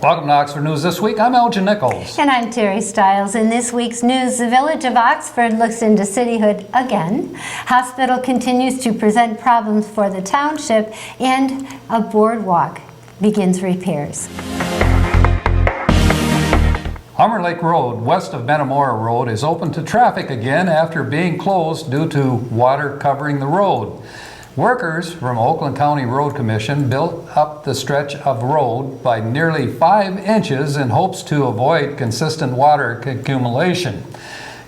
Welcome to Oxford News This Week. I'm Elgin Nichols. And I'm Terry Stiles. In this week's news, the village of Oxford looks into cityhood again. Hospital continues to present problems for the township, and a boardwalk begins repairs. Armour Lake Road, west of Metamora Road, is open to traffic again after being closed due to water covering the road. Workers from Oakland County Road Commission built up the stretch of road by nearly 5 inches in hopes to avoid consistent water accumulation.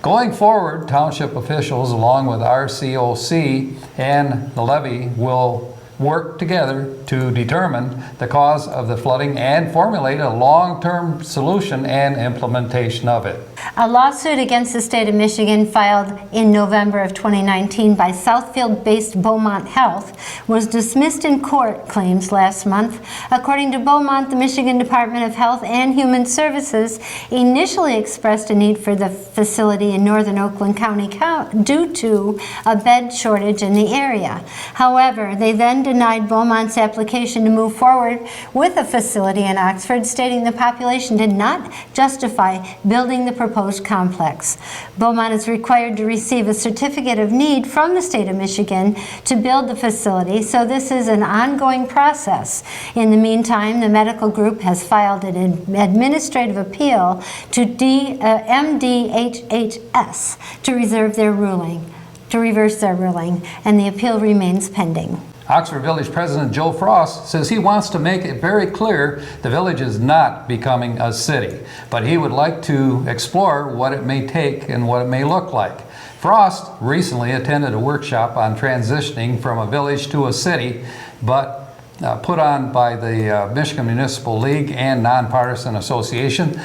Going forward, township officials along with RCOC and the levy will work together to determine the cause of the flooding and formulate a long-term solution and implementation of it. A lawsuit against the state of Michigan filed in November of 2019 by Southfield-based Beaumont Health was dismissed in court claims last month. According to Beaumont, the Michigan Department of Health and Human Services initially expressed a need for the facility in northern Oakland County due to a bed shortage in the area. However, they then denied Beaumont's application to move forward with a facility in Oxford, stating the population did not justify building the proposed complex. Beaumont is required to receive a certificate of need from the state of Michigan to build the facility, so this is an ongoing process. In the meantime, the medical group has filed an administrative appeal to MDHHS to reverse their ruling, and the appeal remains pending. Oxford Village President Joe Frost says he wants to make it very clear the village is not becoming a city, but he would like to explore what it may take and what it may look like. Frost recently attended a workshop on transitioning from a village to a city, but put on by the Michigan Municipal League and Nonpartisan Association,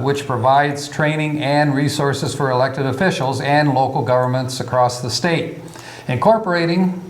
which provides training and resources for elected officials and local governments across the state. Incorporating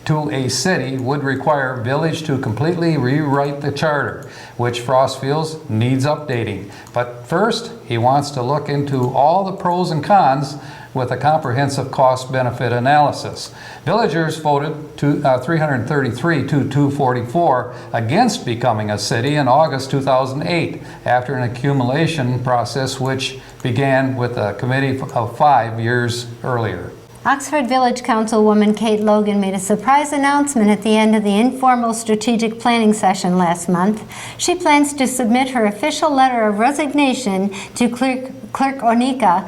to a city would require village to completely rewrite the charter, which Frost feels needs updating. But first, he wants to look into all the pros and cons with a comprehensive cost-benefit analysis. Villagers voted 333 to 244 against becoming a city in August 2008 after an accumulation process which began with a committee of 5 years earlier. Oxford Village Councilwoman Kate Logan made a surprise announcement at the end of the informal strategic planning session last month. She plans to submit her official letter of resignation to Clerk ONeil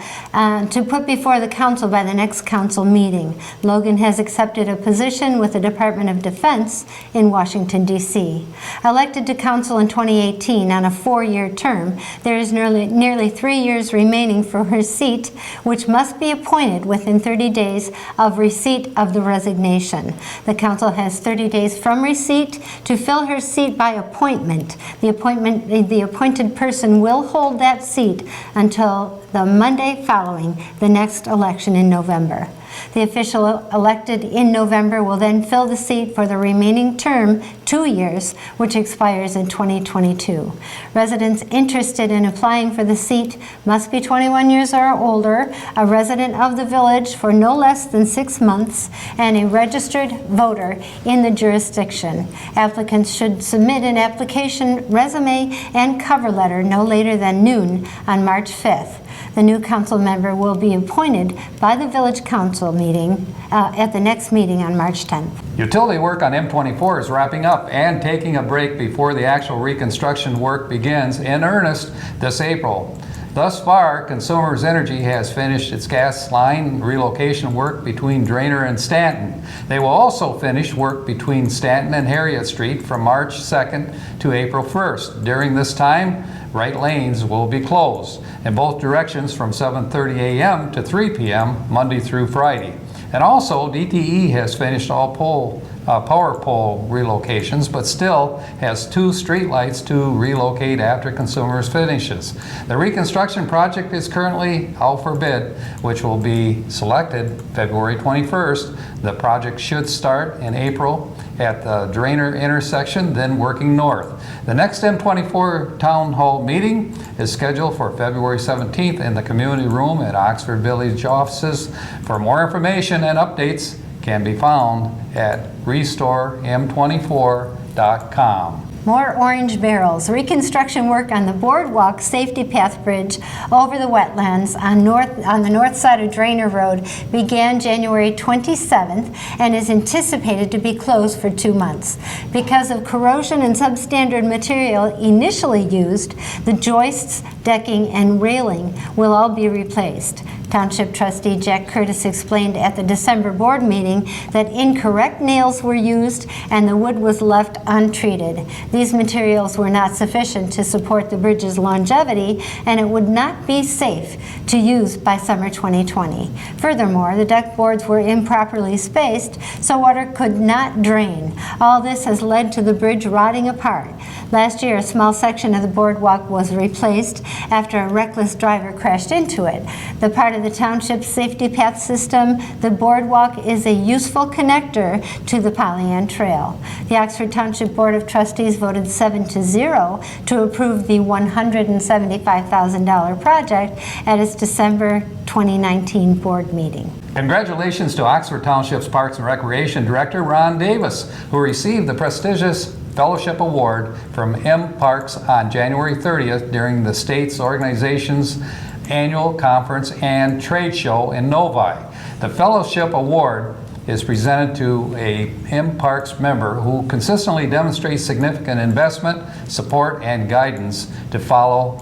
to put before the council by the next council meeting. Logan has accepted a position with the Department of Defense in Washington, D.C. Elected to council in 2018 on a 4-year term, there is nearly 3 years remaining for her seat, which must be appointed within 30 days of receipt of the resignation. The council has 30 days from receipt to fill her seat by appointment. The appointed person will hold that seat until the Monday following the next election in November. The official elected in November will then fill the seat for the remaining term, 2 years, which expires in 2022. Residents interested in applying for the seat must be 21 years or older, a resident of the village for no less than 6 months, and a registered voter in the jurisdiction. Applicants should submit an application, resume, and cover letter no later than noon on March 5th. The new council member will be appointed by the village council meeting at the next meeting on March 10th. Utility work on M24 is wrapping up and taking a break before the actual reconstruction work begins in earnest this April. Thus far, Consumers Energy has finished its gas line relocation work between Drainer and Stanton. They will also finish work between Stanton and Harriet Street from March 2nd to April 1st. During this time, right lanes will be closed in both directions from 7:30 a.m. to 3 p.m. Monday through Friday. And also, DTE has finished all power pole relocations, but still has 2 streetlights to relocate after Consumers finishes. The reconstruction project is currently out for bid, which will be selected February 21st. The project should start in April at the Drainer intersection, then working north. The next M24 Town Hall meeting is scheduled for February 17th in the community room at Oxford Village offices. For more information and updates can be found at restorem24.com. more orange barrels. Reconstruction work on the Boardwalk Safety Path Bridge over the wetlands on the north side of Drainer Road began January 27th and is anticipated to be closed for 2 months. Because of corrosion and substandard material initially used, the joists, decking, and railing will all be replaced. Township Trustee Jack Curtis explained at the December board meeting that incorrect nails were used and the wood was left untreated. These materials were not sufficient to support the bridge's longevity, and it would not be safe to use by summer 2020. Furthermore, the deck boards were improperly spaced, so water could not drain. All this has led to the bridge rotting apart. Last year, a small section of the boardwalk was replaced after a reckless driver crashed into it. The part of the township's safety path system, the boardwalk is a useful connector to the Pollyant Trail. The Oxford Township Board of Trustees voted 7-0 to approve the $175,000 project at its December 2019 board meeting. Congratulations to Oxford Township's Parks and Recreation Director Ron Davis, who received the prestigious Fellowship Award from M Parks on January 30th during the state's organization's annual conference and trade show in Novi. The Fellowship Award is presented to a M Parks member who consistently demonstrates significant investment, support, and guidance to fellow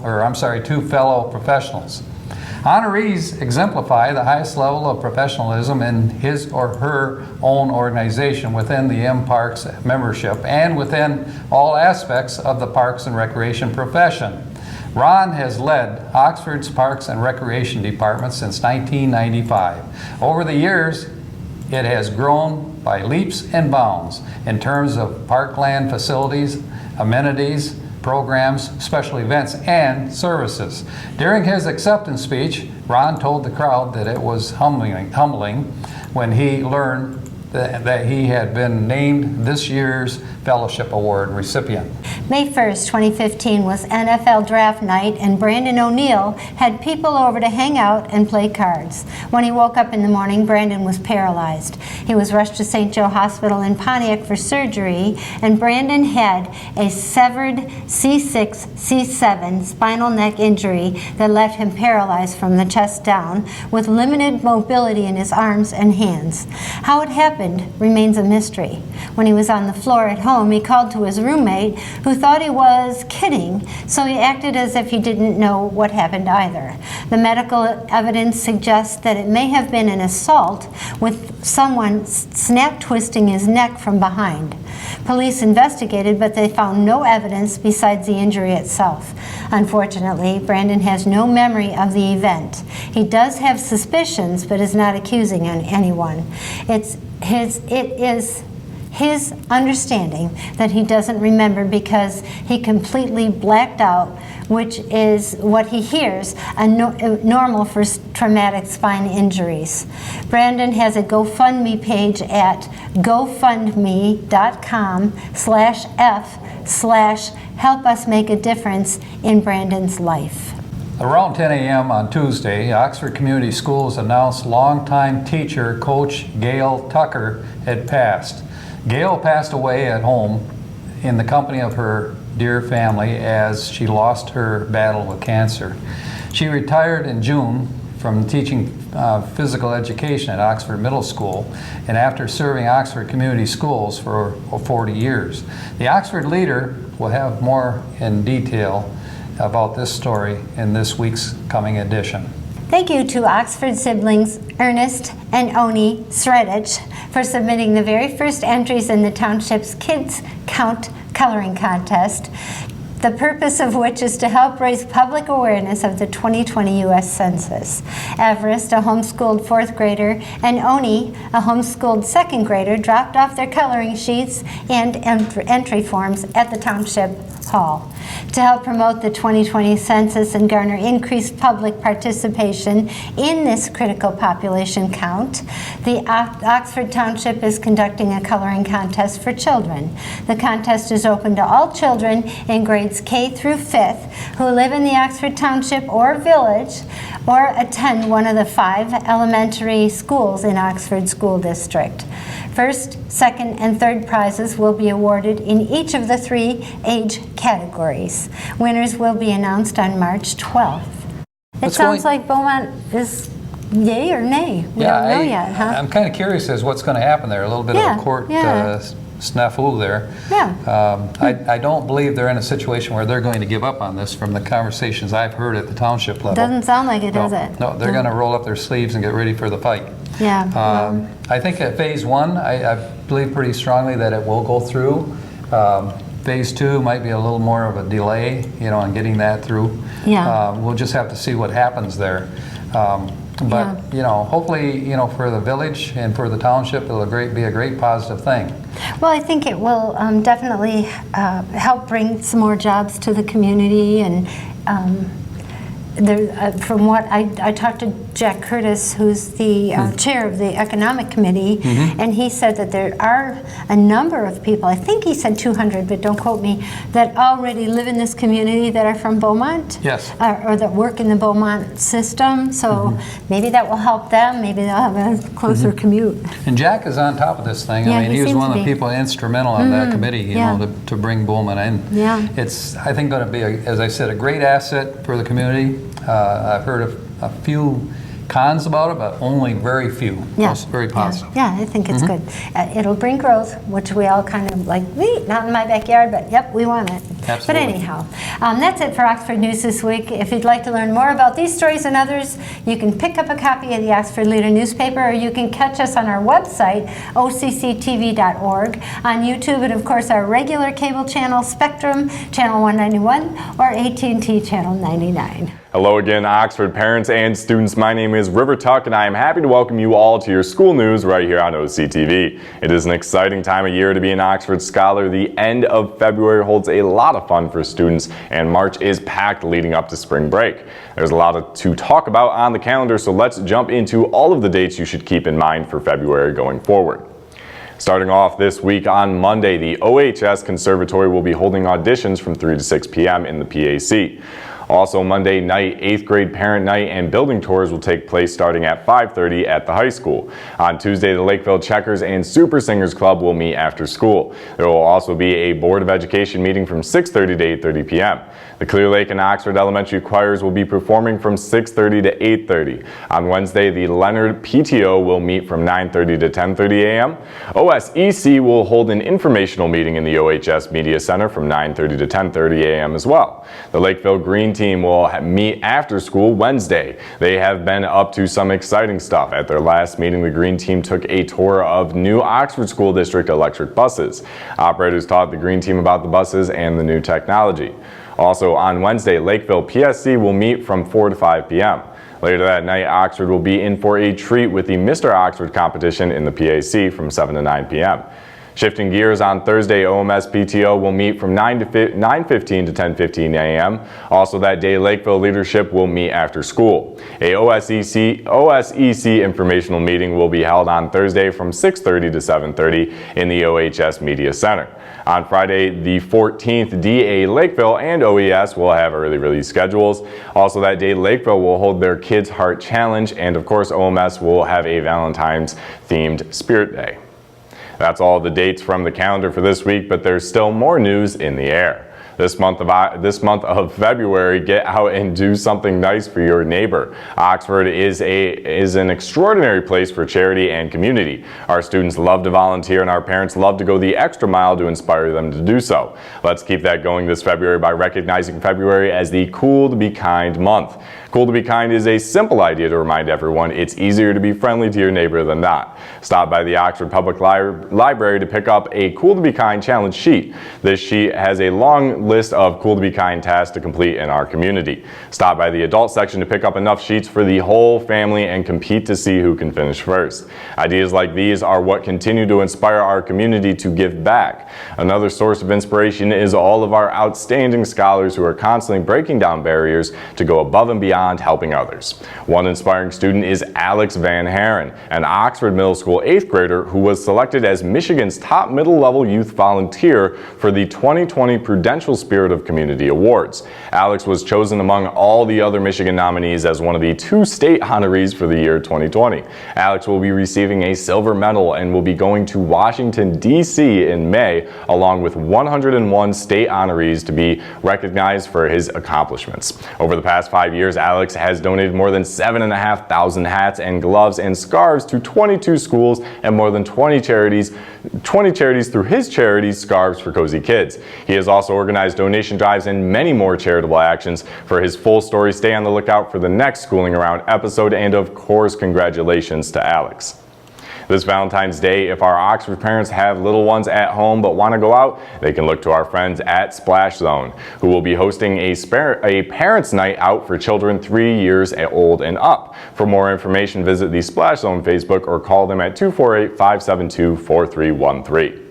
professionals. Honorees exemplify the highest level of professionalism in his or her own organization within the M Parks membership and within all aspects of the Parks and Recreation profession. Ron has led Oxford's Parks and Recreation Department since 1995. Over the years, it has grown by leaps and bounds in terms of parkland facilities, amenities, programs, special events, and services. During his acceptance speech, Ron told the crowd that it was humbling when he learned that he had been named this year's Fellowship Award recipient. May 1st, 2015 was NFL Draft Night, and Brandon ONeil had people over to hang out and play cards. When he woke up in the morning, Brandon was paralyzed. He was rushed to St. Joe Hospital in Pontiac for surgery, and Brandon had a severed C6-C7 spinal neck injury that left him paralyzed from the chest down, with limited mobility in his arms and hands. How it happened remains a mystery. When he was on the floor at home, he called to his roommate, who thought he was kidding, so he acted as if he didn't know what happened either. The medical evidence suggests that it may have been an assault with someone snap twisting his neck from behind. Police investigated, but they found no evidence besides the injury itself. Unfortunately, Brandon has no memory of the event. He does have suspicions, but is not accusing anyone. It is his understanding that he doesn't remember because he completely blacked out, which is what he hears normal for traumatic spine injuries. Brandon has a GoFundMe page at gofundme.com/f/help us make a difference in Brandon's life. Around 10 a.m. on Tuesday, Oxford Community Schools announced longtime teacher Coach Gail Tucker had passed. Gail passed away at home in the company of her dear family as she lost her battle with cancer. She retired in June from teaching physical education at Oxford Middle School, and after serving Oxford Community Schools for 40 years. The Oxford leader will have more in detail about this story in this week's coming edition. Thank you to Oxford siblings Ernest and Oni Sredich for submitting the very first entries in the township's Kids Count coloring contest, the purpose of which is to help raise public awareness of the 2020 U.S. Census. Everest, a homeschooled fourth grader, and Oni, a homeschooled second grader, dropped off their coloring sheets and entry forms at the Township Hall. To help promote the 2020 census and garner increased public participation in this critical population count, the Oxford Township is conducting a coloring contest for children. The contest is open to all children in grades K through 5th who live in the Oxford Township or Village or attend one of the 5 elementary schools in Oxford School District. First, second, and third prizes will be awarded in each of the 3 age categories. Winners will be announced on March 12th. It sounds like Beaumont is yay or nay? We don't know yet, huh? I'm kind of curious as what's going to happen there. A little bit of a court snafu there. Yeah. I don't believe they're in a situation where they're going to give up on this from the conversations I've heard at the township level. Doesn't sound like it, does it? No, they're going to roll up their sleeves and get ready for the fight. Yeah. I think at phase 1, I believe pretty strongly that it will go through. Phase 2 might be a little more of a delay, on getting that through. Yeah. We'll just have to see what happens there. But hopefully, for the village and for the township, it'll be a great positive thing. Well, I think it will definitely help bring some more jobs to the community. And from what I talked to Jack Curtis, who's the chair of the Economic Committee, and he said that there are a number of people, I think he said 200, but don't quote me, that already live in this community that are from Beaumont. Yes. Or that work in the Beaumont system. So maybe that will help them. Maybe they'll have a closer commute. And Jack is on top of this thing. Yeah, I mean, he was seems one of to the be. people instrumental on that committee, to bring Beaumont in. Yeah. It's, I think, going to be, as I said, a great asset for the community. I've heard of a few cons about it, but only very few. Yeah. Most very positive. Yeah, I think it's good. It'll bring growth, which we all kind of like, not in my backyard, but yep, we want it. Absolutely. But anyhow, that's it for Oxford News this week. If you'd like to learn more about these stories and others, you can pick up a copy of the Oxford Leader newspaper, or you can catch us on our website, occtv.org, on YouTube, and of course our regular cable channel, Spectrum, Channel 191, or AT&T Channel 99. Hello again, Oxford parents and students. My name is River Tuck, and I am happy to welcome you all to your school news right here on OCTV. It is an exciting time of year to be an Oxford Scholar. The end of February holds a lot of fun for students, and March is packed leading up to spring break. There's a lot to talk about on the calendar, so let's jump into all of the dates you should keep in mind for February going forward. Starting off this week on Monday, the OHS Conservatory will be holding auditions from 3 to 6 p.m. in the PAC. Also Monday night, 8th grade parent night and building tours will take place starting at 5:30 at the high school. On Tuesday, the Lakeville Checkers and Super Singers Club will meet after school. There will also be a Board of Education meeting from 6:30 to 8:30 p.m. The Clear Lake and Oxford Elementary choirs will be performing from 6:30 to 8:30. On Wednesday, the Leonard PTO will meet from 9:30 to 10:30 a.m. OSEC will hold an informational meeting in the OHS Media Center from 9:30 to 10:30 a.m. as well. The Lakeville Green team will meet after school Wednesday. They have been up to some exciting stuff. At their last meeting, the Green team took a tour of new Oxford School District electric buses. Operators taught the Green team about the buses and the new technology. Also on Wednesday, Lakeville PSC will meet from 4 to 5 p.m. Later that night, Oxford will be in for a treat with the Mr. Oxford competition in the PAC from 7 to 9 p.m. Shifting gears, on Thursday, OMS PTO will meet from 9:15 to 10:15 a.m. Also that day, Lakeville leadership will meet after school. A OSEC informational meeting will be held on Thursday from 6:30 to 7:30 in the OHS Media Center. On Friday, the 14th, DA Lakeville and OES will have early release schedules. Also that day, Lakeville will hold their Kids Heart Challenge, and of course, OMS will have a Valentine's themed Spirit Day. That's all the dates from the calendar for this week, but there's still more news in the air. This month of February, get out and do something nice for your neighbor. Oxford is an extraordinary place for charity and community. Our students love to volunteer, and our parents love to go the extra mile to inspire them to do so. Let's keep that going this February by recognizing February as the Cool to Be Kind month. Cool to Be Kind is a simple idea to remind everyone it's easier to be friendly to your neighbor than not. Stop by the Oxford Public Library to pick up a Cool to Be Kind challenge sheet. This sheet has a long list of Cool to Be Kind tasks to complete in our community. Stop by the adult section to pick up enough sheets for the whole family and compete to see who can finish first. Ideas like these are what continue to inspire our community to give back. Another source of inspiration is all of our outstanding scholars who are constantly breaking down barriers to go above and beyond helping others. One inspiring student is Alex Van Haren, an Oxford Middle School 8th grader who was selected as Michigan's top middle-level youth volunteer for the 2020 Prudential Spirit of Community Awards. Alex was chosen among all the other Michigan nominees as one of the 2 state honorees for the year 2020. Alex will be receiving a silver medal and will be going to Washington, D.C. in May, along with 101 state honorees to be recognized for his accomplishments. Over the past 5 years, Alex has donated more than 7,500 hats and gloves and scarves to 22 schools and more than 20 charities through his charity Scarves for Cozy Kids. He has also organized donation drives and many more charitable actions. For his full story, stay on the lookout for the next Schooling Around episode, and of course, congratulations to Alex. This Valentine's Day, if our Oxford parents have little ones at home but want to go out, they can look to our friends at Splash Zone, who will be hosting a parents' night out for children 3 years old and up. For more information, visit the Splash Zone Facebook or call them at 248-572-4313.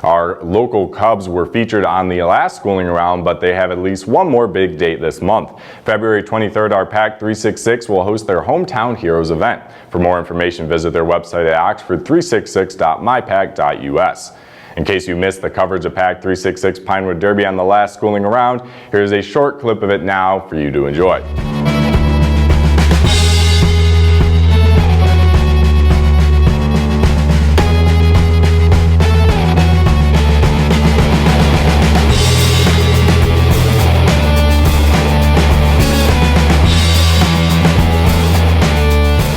Our local Cubs were featured on the last Schooling Around, but they have at least one more big date this month. February 23rd, our Pack 366 will host their Hometown Heroes event. For more information, visit their website at oxford366.mypack.us. In case you missed the coverage of Pack 366 Pinewood Derby on the last Schooling Around, here's a short clip of it now for you to enjoy.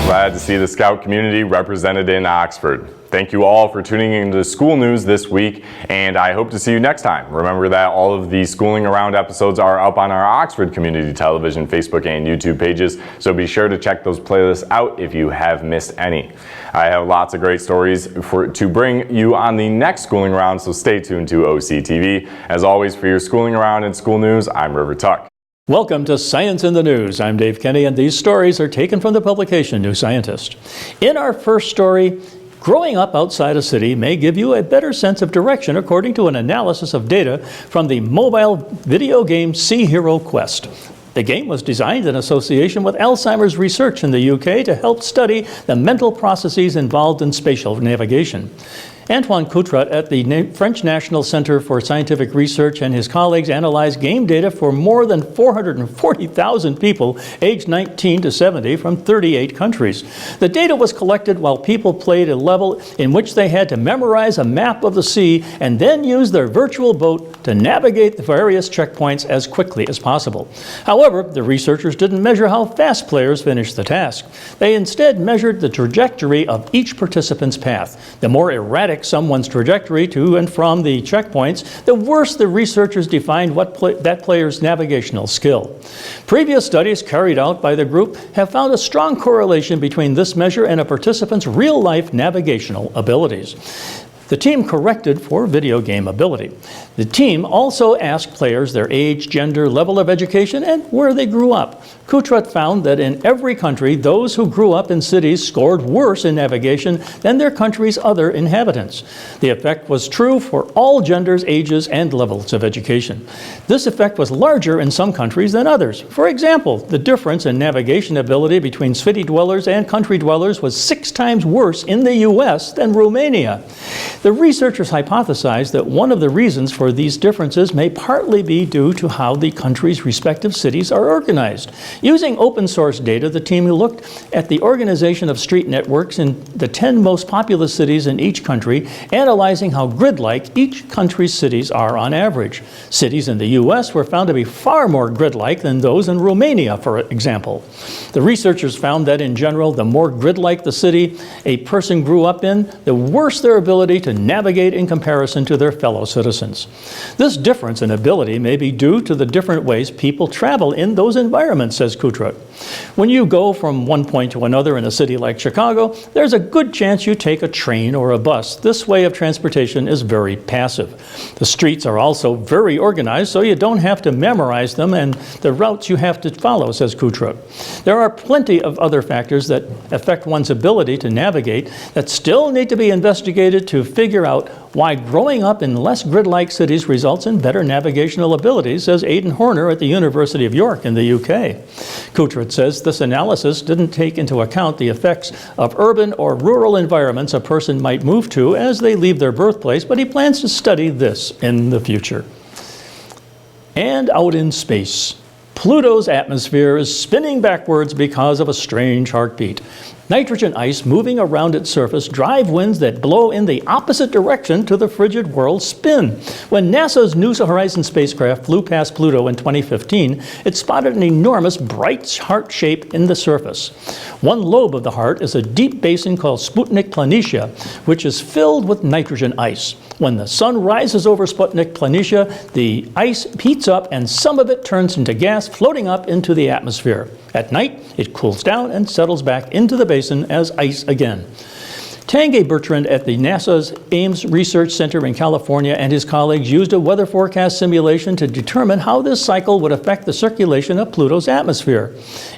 Glad to see the Scout community represented in Oxford. Thank you all for tuning into the school news this week, and I hope to see you next time. Remember that all of the Schooling Around episodes are up on our Oxford Community Television Facebook and YouTube pages, so be sure to check those playlists out if you have missed any. I have lots of great stories to bring you on the next Schooling Around, so stay tuned to OCTV. As always, for your Schooling Around and school news, I'm River Tuck. Welcome to Science in the News. I'm Dave Kenny, and these stories are taken from the publication New Scientist. In our first story, growing up outside a city may give you a better sense of direction, according to an analysis of data from the mobile video game Sea Hero Quest. The game was designed in association with Alzheimer's research in the UK to help study the mental processes involved in spatial navigation. Antoine Coutrat at the French National Center for Scientific Research and his colleagues analyzed game data for more than 440,000 people aged 19 to 70 from 38 countries. The data was collected while people played a level in which they had to memorize a map of the sea and then use their virtual boat to navigate the various checkpoints as quickly as possible. However, the researchers didn't measure how fast players finished the task. They instead measured the trajectory of each participant's path. The more erratic someone's trajectory to and from the checkpoints, the worse the researchers defined that player's navigational skill. Previous studies carried out by the group have found a strong correlation between this measure and a participant's real-life navigational abilities. The team corrected for video game ability. The team also asked players their age, gender, level of education, and where they grew up. Coutrat found that in every country, those who grew up in cities scored worse in navigation than their country's other inhabitants. The effect was true for all genders, ages, and levels of education. This effect was larger in some countries than others. For example, the difference in navigation ability between city dwellers and country dwellers was 6 times worse in the US than Romania. The researchers hypothesized that one of the reasons for these differences may partly be due to how the country's respective cities are organized. Using open source data, the team looked at the organization of street networks in the 10 most populous cities in each country, analyzing how grid-like each country's cities are on average. Cities in the US were found to be far more grid-like than those in Romania, for example. The researchers found that in general, the more grid-like the city a person grew up in, the worse their ability to navigate in comparison to their fellow citizens. This difference in ability may be due to the different ways people travel in those environments, says Coutrat. When you go from one point to another in a city like Chicago, there's a good chance you take a train or a bus. This way of transportation is very passive. The streets are also very organized, so you don't have to memorize them and the routes you have to follow, says Coutrat. There are plenty of other factors that affect one's ability to navigate that still need to be investigated to figure out why growing up in less grid-like cities results in better navigational abilities, says Aidan Horner at the University of York in the UK. Coutrat says this analysis didn't take into account the effects of urban or rural environments a person might move to as they leave their birthplace, but he plans to study this in the future. And out in space, Pluto's atmosphere is spinning backwards because of a strange heartbeat. Nitrogen ice moving around its surface drive winds that blow in the opposite direction to the frigid world's spin. When NASA's New Horizons spacecraft flew past Pluto in 2015, it spotted an enormous bright heart shape in the surface. One lobe of the heart is a deep basin called Sputnik Planitia, which is filled with nitrogen ice. When the sun rises over Sputnik Planitia, the ice heats up and some of it turns into gas floating up into the atmosphere. At night, it cools down and settles back into the basin as ice again. Tanguy Bertrand at the NASA's Ames Research Center in California and his colleagues used a weather forecast simulation to determine how this cycle would affect the circulation of Pluto's atmosphere.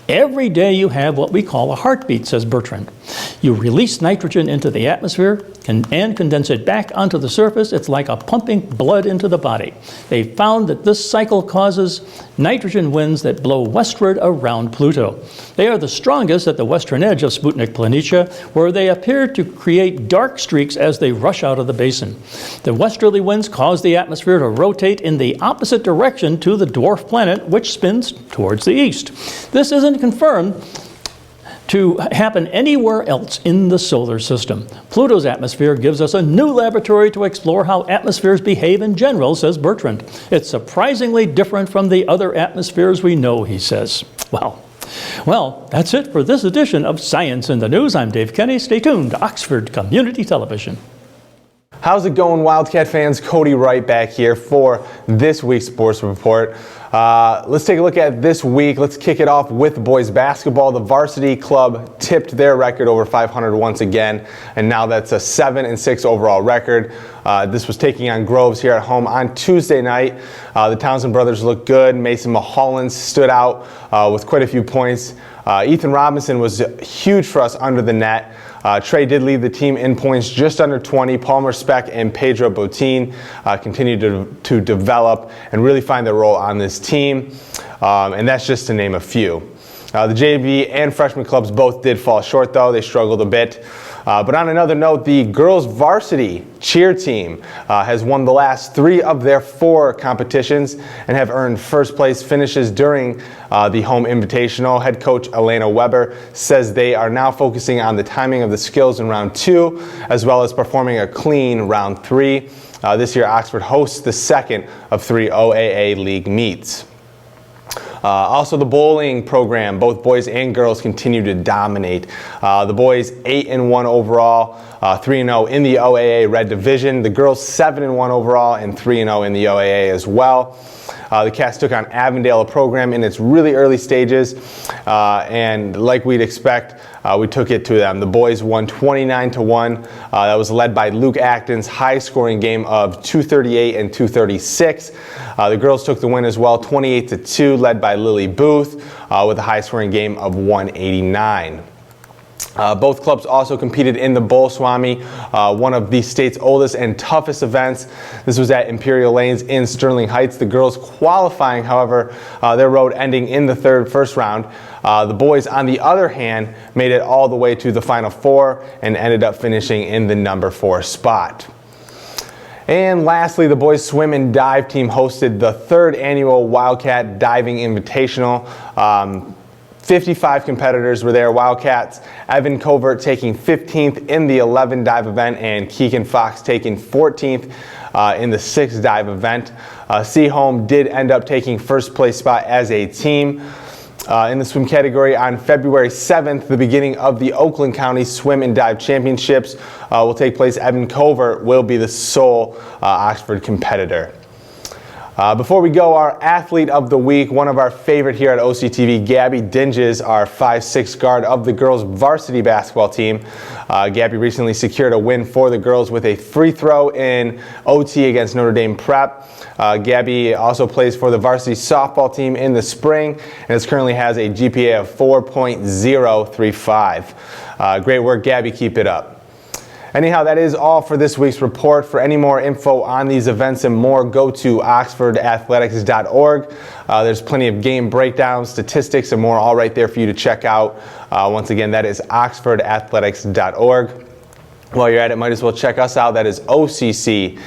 Every day you have what we call a heartbeat, says Bertrand. You release nitrogen into the atmosphere and condense it back onto the surface. It's like a pumping blood into the body. They found that this cycle causes nitrogen winds that blow westward around Pluto. They are the strongest at the western edge of Sputnik Planitia, where they appear to create dark streaks as they rush out of the basin. The westerly winds cause the atmosphere to rotate in the opposite direction to the dwarf planet, which spins towards the east. This isn't confirmed to happen anywhere else in the solar system. Pluto's atmosphere gives us a new laboratory to explore how atmospheres behave in general, says Bertrand. It's surprisingly different from the other atmospheres we know, he says. Well, that's it for this edition of Science in the News. I'm Dave Kenny. Stay tuned to Oxford Community Television. How's it going, Wildcat fans? Cody Wright back here for this week's Sports Report. Let's take a look at this week. Let's kick it off with boys basketball. The varsity club tipped their record over 500 once again, and now that's a 7-6 overall record. This was taking on Groves here at home on Tuesday night. The Townsend brothers looked good. Mason Mulholland stood out with quite a few points. Ethan Robinson was huge for us under the net. Trey did lead the team in points just under 20. Palmer Speck and Pedro Botín continued to develop and really find their role on this team. And that's just to name a few. The JV and freshman clubs both did fall short, though. They struggled a bit. But on another note, the girls varsity cheer team has won the last 3 of their 4 competitions and have earned first place finishes during the home invitational. Head coach Elena Weber says they are now focusing on the timing of the skills in round 2, as well as performing a clean round 3. This year, Oxford hosts the second of 3 OAA league meets. Also, the bowling program, both boys and girls continue to dominate. The boys 8-1 overall, 3-0 in the OAA Red Division. The girls 7-1 overall and 3-0 in the OAA as well. The Cats took on Avondale, a program in its really early stages, and like we'd expect, we took it to them. The boys won 29-1. That was led by Luke Acton's high-scoring game of 238 and 236. The girls took the win as well, 28-2, led by Lily Booth with a high-scoring game of 189. Both clubs also competed in the Bowl Swami, one of the state's oldest and toughest events. This was at Imperial Lanes in Sterling Heights. The girls qualifying, however, their road ending in the first round. The boys, on the other hand, made it all the way to the Final Four and ended up finishing in the number 4 spot. And lastly, the boys swim and dive team hosted the 3rd annual Wildcat Diving Invitational. 55 competitors were there. Wildcats, Evan Covert taking 15th in the 11 dive event and Keegan Fox taking 14th in the 6 dive event. Seaholm did end up taking first place spot as a team. In the swim category on February 7th, the beginning of the Oakland County Swim and Dive Championships will take place. Evan Covert will be the sole Oxford competitor. Before we go, our athlete of the week, one of our favorite here at OCTV, Gabby Dinges, our 5'6" guard of the girls varsity basketball team. Gabby recently secured a win for the girls with a free throw in OT against Notre Dame Prep. Gabby also plays for the varsity softball team in the spring and currently has a GPA of 4.035. Great work, Gabby. Keep it up. Anyhow, that is all for this week's report. For any more info on these events and more, go to oxfordathletics.org. There's plenty of game breakdowns, statistics, and more all right there for you to check out. Once again, that is oxfordathletics.org. While you're at it, might as well check us out. That is OCCTV.org.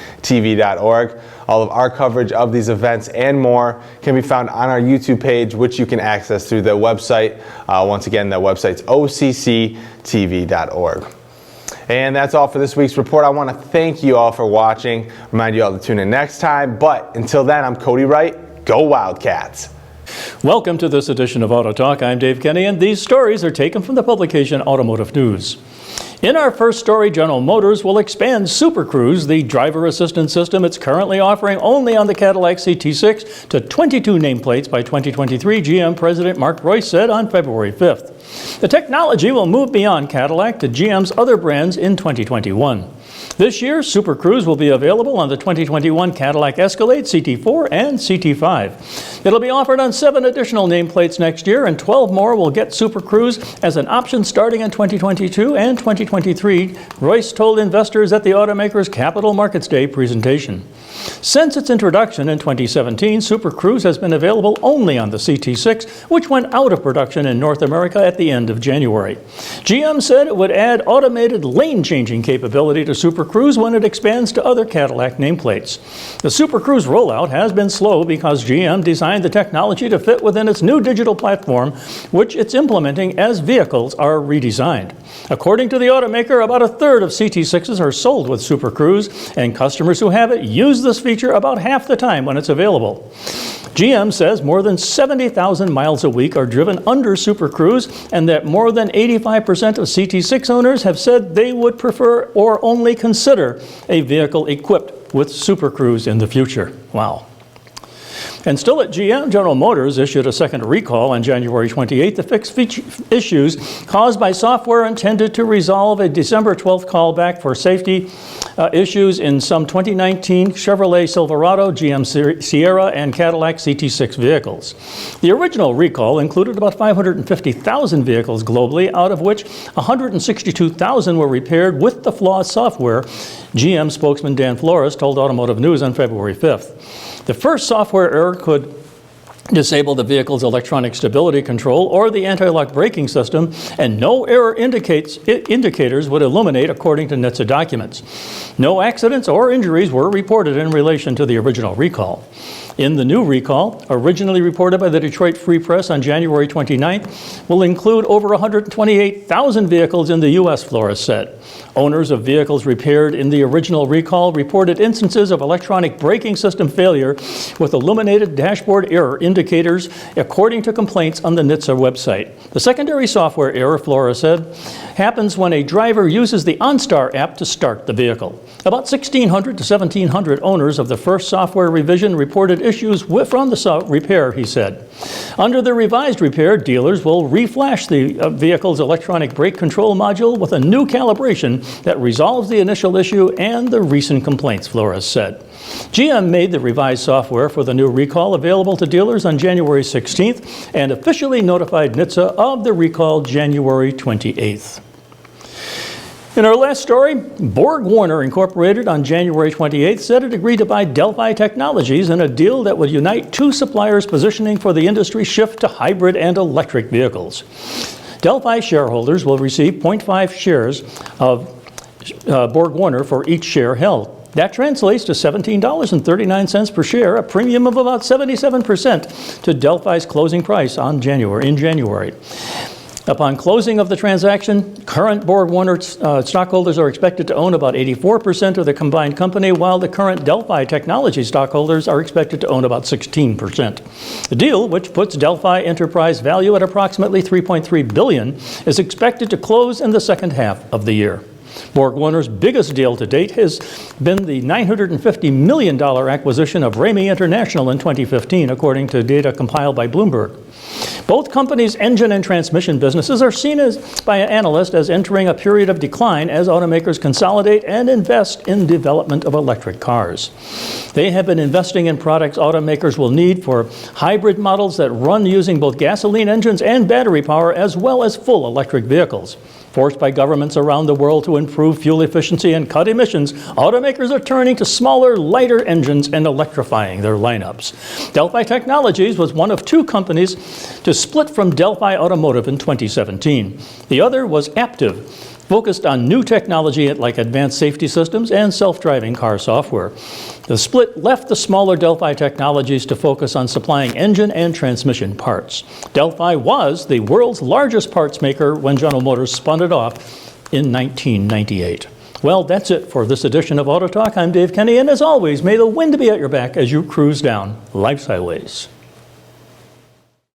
All of our coverage of these events and more can be found on our YouTube page, which you can access through the website. Once again, that website's OCCTV.org. And that's all for this week's report. I want to thank you all for watching. Remind you all to tune in next time. But until then, I'm Cody Wright. Go Wildcats! Welcome to this edition of Auto Talk. I'm Dave Kenny, and these stories are taken from the publication Automotive News. In our first story, General Motors will expand Super Cruise, the driver assistance system it's currently offering only on the Cadillac CT6, to 22 nameplates by 2023, GM President Mark Reuss said on February 5th. The technology will move beyond Cadillac to GM's other brands in 2021. This year, Super Cruise will be available on the 2021 Cadillac Escalade, CT4, and CT5. It'll be offered on 7 additional nameplates next year, and 12 more will get Super Cruise as an option starting in 2022 and 2023, Reuss told investors at the automaker's Capital Markets Day presentation. Since its introduction in 2017, Super Cruise has been available only on the CT6, which went out of production in North America at the end of January. GM said it would add automated lane-changing capability to Super Cruise when it expands to other Cadillac nameplates. The Super Cruise rollout has been slow because GM designed the technology to fit within its new digital platform, which it's implementing as vehicles are redesigned. According to the automaker, about a third of CT6s are sold with Super Cruise, and customers who have it use this feature about half the time when it's available. GM says more than 70,000 miles a week are driven under Super Cruise, and that more than 85% of CT6 owners have said they would prefer or only consider a vehicle equipped with Super Cruise in the future. Wow. And still at GM, General Motors issued a second recall on January 28th to fix issues caused by software intended to resolve a December 12th callback for safety issues in some 2019 Chevrolet Silverado, GM Sierra, and Cadillac CT6 vehicles. The original recall included about 550,000 vehicles globally, out of which 162,000 were repaired with the flawed software, GM spokesman Dan Flores told Automotive News on February 5th. The first software error could disable the vehicle's electronic stability control or the anti-lock braking system, and no error indicators would illuminate according to NHTSA documents. No accidents or injuries were reported in relation to the original recall. In the new recall, originally reported by the Detroit Free Press on January 29th, will include over 128,000 vehicles in the U.S., Flores said. Owners of vehicles repaired in the original recall reported instances of electronic braking system failure with illuminated dashboard error indicators, according to complaints on the NHTSA website. The secondary software error, Flores said, happens when a driver uses the OnStar app to start the vehicle. About 1,600 to 1,700 owners of the first software revision reported issues from the repair, he said. Under the revised repair, dealers will reflash the vehicle's electronic brake control module with a new calibration that resolves the initial issue and the recent complaints, Flores said. GM made the revised software for the new recall available to dealers on January 16th and officially notified NHTSA of the recall January 28th. In our last story, Borg-Warner Incorporated on January 28th said it agreed to buy Delphi Technologies in a deal that would unite 2 suppliers positioning for the industry shift to hybrid and electric vehicles. Delphi shareholders will receive 0.5 shares of Borg-Warner for each share held. That translates to $17.39 per share, a premium of about 77% to Delphi's closing price in January. Upon closing of the transaction, current Borg-Warner stockholders are expected to own about 84% of the combined company, while the current Delphi Technology stockholders are expected to own about 16%. The deal, which puts Delphi enterprise value at approximately $3.3 billion, is expected to close in the second half of the year. Borg-Warner's biggest deal to date has been the $950 million acquisition of Ramey International in 2015, according to data compiled by Bloomberg. Both companies' engine and transmission businesses are seen by analysts as entering a period of decline as automakers consolidate and invest in development of electric cars. They have been investing in products automakers will need for hybrid models that run using both gasoline engines and battery power, as well as full electric vehicles. Forced by governments around the world to improve fuel efficiency and cut emissions, automakers are turning to smaller, lighter engines and electrifying their lineups. Delphi Technologies was one of 2 companies to split from Delphi Automotive in 2017. The other was Aptiv, focused on new technology like advanced safety systems and self-driving car software. The split left the smaller Delphi Technologies to focus on supplying engine and transmission parts. Delphi was the world's largest parts maker when General Motors spun it off in 1998. Well, that's it for this edition of Auto Talk. I'm Dave Kenny, and as always, may the wind be at your back as you cruise down life's highways.